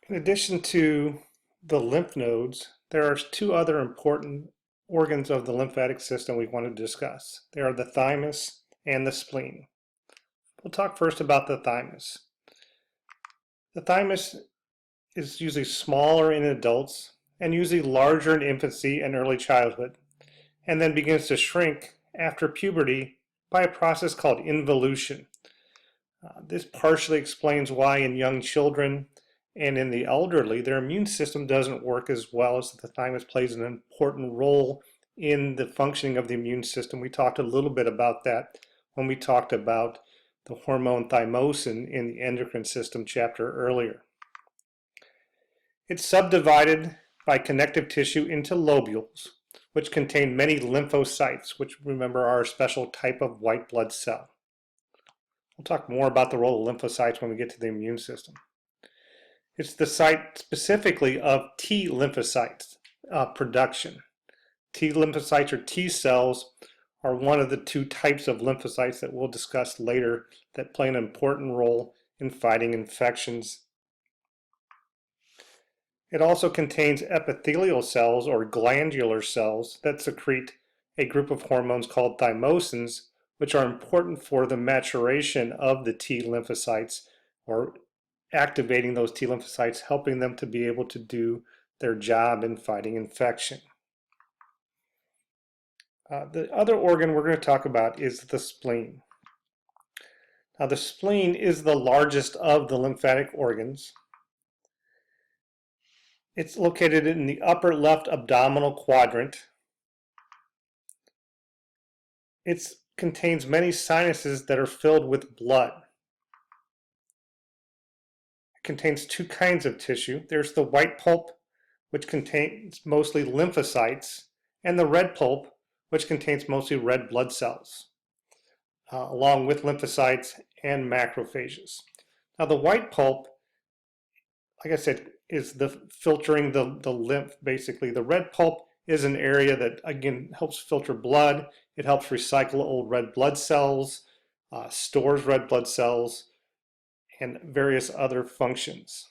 In addition to the lymph nodes, there are two other important organs of the lymphatic system we want to discuss. They are the thymus and the spleen. We'll talk first about the thymus. The thymus is usually smaller in adults and usually larger in infancy and early childhood, and then begins to shrink after puberty by a process called involution. This partially explains why in young children and in the elderly, their immune system doesn't work as well, as the thymus plays an important role in the functioning of the immune system. We talked a little bit about that when we talked about the hormone thymosin in the endocrine system chapter earlier. It's subdivided by connective tissue into lobules, which contain many lymphocytes, which remember are a special type of white blood cell. We'll talk more about the role of lymphocytes when we get to the immune system. It's the site specifically of T lymphocytes production. T lymphocytes, or T cells, are one of the two types of lymphocytes that we'll discuss later that play an important role in fighting infections. It also contains epithelial cells or glandular cells that secrete a group of hormones called thymosins, which are important for the maturation of the T lymphocytes, or activating those T lymphocytes, helping them to be able to do their job in fighting infection. The other organ we're going to talk about is the spleen. Now, the spleen is the largest of the lymphatic organs. It's located in the upper left abdominal quadrant. It contains many sinuses that are filled with blood. It contains two kinds of tissue. There's the white pulp, which contains mostly lymphocytes, and the red pulp, which contains mostly red blood cells, along with lymphocytes and macrophages. Now, the white pulp, like I said, is the filtering the lymph, basically. The red pulp is an area that, again, helps filter blood. It helps recycle old red blood cells, stores red blood cells, and various other functions.